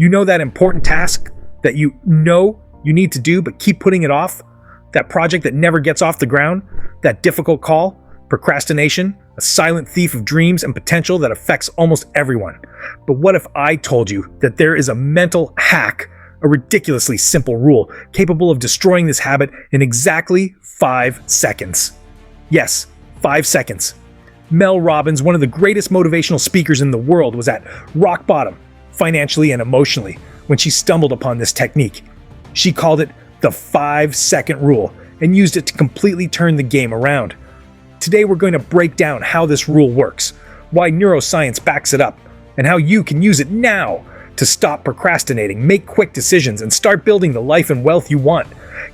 You know that important task that you know you need to do but keep putting it off? That project that never gets off the ground? That difficult call? Procrastination? A silent thief of dreams and potential that affects almost everyone. But what if I told you that there is a mental hack, a ridiculously simple rule, capable of destroying this habit in exactly 5 seconds? Yes, 5 seconds. Mel Robbins, one of the greatest motivational speakers in the world, was at rock bottom, financially and emotionally, when she stumbled upon this technique. She called it the 5-second rule and used it to completely turn the game around. Today we're going to break down how this rule works, why neuroscience backs it up, and how you can use it now to stop procrastinating, make quick decisions, and start building the life and wealth you want.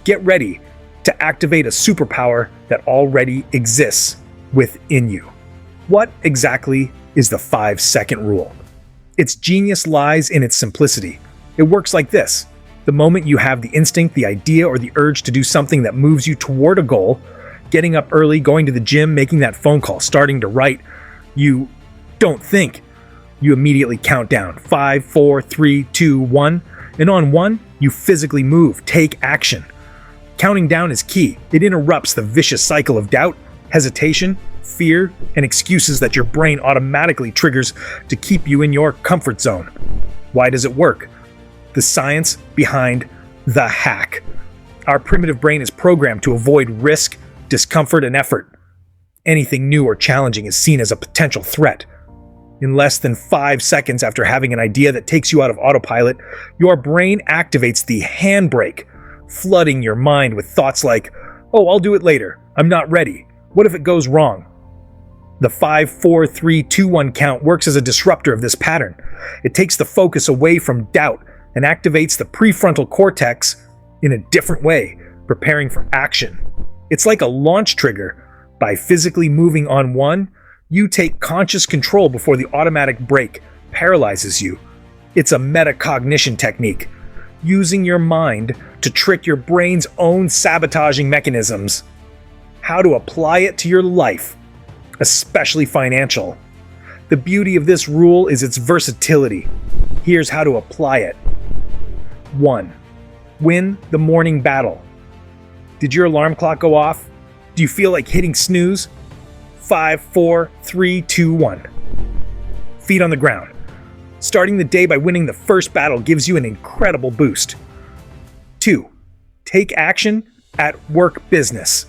Get ready to activate a superpower that already exists within you. What exactly is the 5-second rule? Its genius lies in its simplicity. It works like this. The moment you have the instinct, the idea, or the urge to do something that moves you toward a goal, getting up early, going to the gym, making that phone call, starting to write, you don't think. You immediately count down. 5, 4, 3, 2, 1. And on 1, you physically move, take action. Counting down is key. It interrupts the vicious cycle of doubt, hesitation, fear, and excuses that your brain automatically triggers to keep you in your comfort zone. Why does it work? The science behind the hack. Our primitive brain is programmed to avoid risk, discomfort, and effort. Anything new or challenging is seen as a potential threat. In less than 5 seconds after having an idea that takes you out of autopilot, your brain activates the handbrake, flooding your mind with thoughts like, "Oh, I'll do it later. I'm not ready. What if it goes wrong?" The 5, 4, 3, 2, 1 count works as a disruptor of this pattern. It takes the focus away from doubt and activates the prefrontal cortex in a different way, preparing for action. It's like a launch trigger. By physically moving on 1, you take conscious control before the automatic brake paralyzes you. It's a metacognition technique, using your mind to trick your brain's own sabotaging mechanisms. How to apply it to your life, especially financial. The beauty of this rule is its versatility. Here's how to apply it. 1. Win the morning battle. Did your alarm clock go off? Do you feel like hitting snooze? 5, 4, 3, 2, 1. Feet on the ground. Starting the day by winning the first battle gives you an incredible boost. 2. Take action at work business.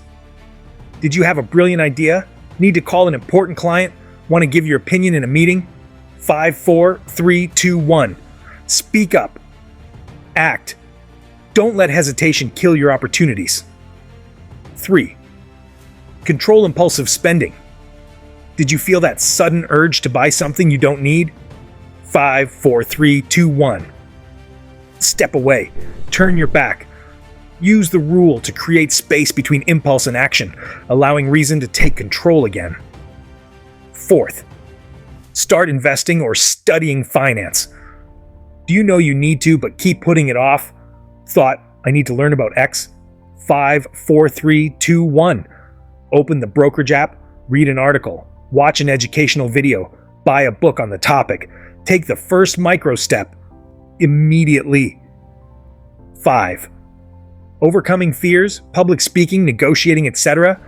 Did you have a brilliant idea? Need to call an important client? Want to give your opinion in a meeting? 5, 4, 3, 2, 1. Speak up. Act. Don't let hesitation kill your opportunities. 3. Control impulsive spending. Did you feel that sudden urge to buy something you don't need? 5, 4, 3, 2, 1. Step away. Turn your back. Use the rule to create space between impulse and action, allowing reason to take control again. 4th, start investing or studying finance. Do you know you need to, but keep putting it off? Thought, I need to learn about X. 5, 4, 3, 2, 1. Open the brokerage app, read an article, watch an educational video, buy a book on the topic. Take the first micro step immediately. 5. Overcoming fears, public speaking, negotiating, etc.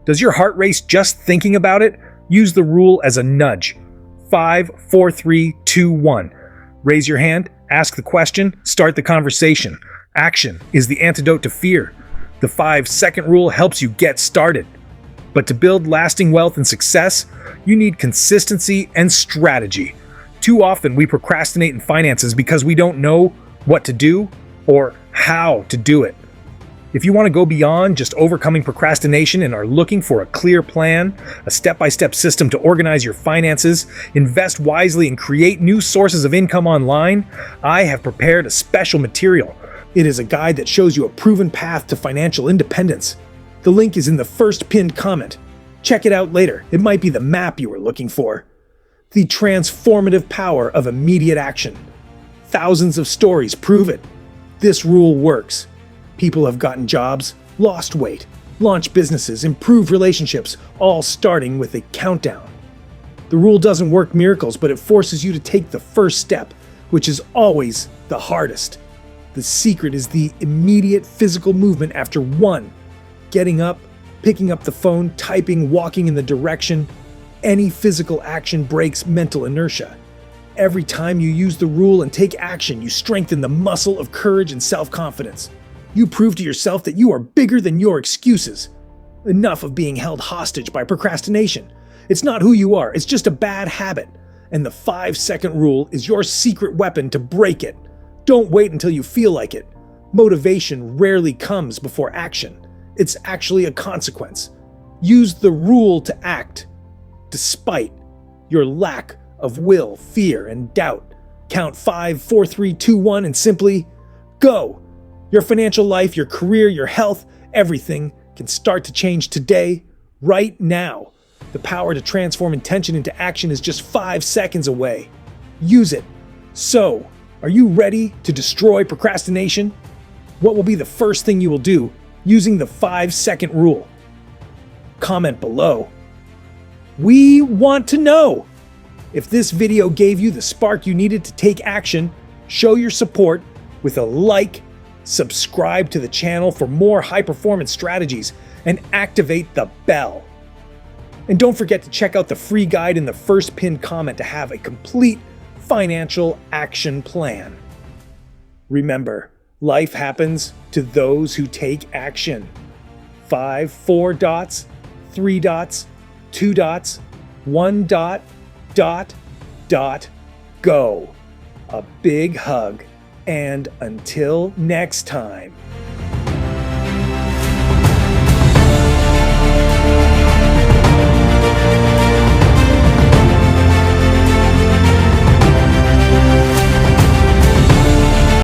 Does your heart race just thinking about it? Use the rule as a nudge. 5, 4, 3, 2, 1. Raise your hand, ask the question, start the conversation. Action is the antidote to fear. The 5-second rule helps you get started. But to build lasting wealth and success, you need consistency and strategy. Too often we procrastinate in finances because we don't know what to do or how to do it. If you want to go beyond just overcoming procrastination and are looking for a clear plan, a step-by-step system to organize your finances, invest wisely, and create new sources of income online, I have prepared a special material. It is a guide that shows you a proven path to financial independence. The link is in the first pinned comment. Check it out later. It might be the map you were looking for. The transformative power of immediate action. Thousands of stories prove it. This rule works. People have gotten jobs, lost weight, launched businesses, improved relationships, all starting with a countdown. The rule doesn't work miracles, but it forces you to take the first step, which is always the hardest. The secret is the immediate physical movement after 1. Getting up, picking up the phone, typing, walking in the direction. Any physical action breaks mental inertia. Every time you use the rule and take action, you strengthen the muscle of courage and self-confidence. You prove to yourself that you are bigger than your excuses. Enough of being held hostage by procrastination. It's not who you are, it's just a bad habit. And the 5-second rule is your secret weapon to break it. Don't wait until you feel like it. Motivation rarely comes before action. It's actually a consequence. Use the rule to act, despite your lack of will, fear, and doubt. Count 5, 4, 3, 2, 1, and simply go. Your financial life, your career, your health, everything can start to change today, right now. The power to transform intention into action is just 5 seconds away. Use it. So, are you ready to destroy procrastination? What will be the first thing you will do using the 5-second rule? Comment below. We want to know. If this video gave you the spark you needed to take action, show your support with a like, subscribe to the channel for more high-performance strategies, and activate the bell. And don't forget to check out the free guide in the first pinned comment to have a complete financial action plan. Remember, life happens to those who take action. 5, 4 dots, 3 dots, 2 dots, 1 dot, dot, dot, go. A big hug, and until next time.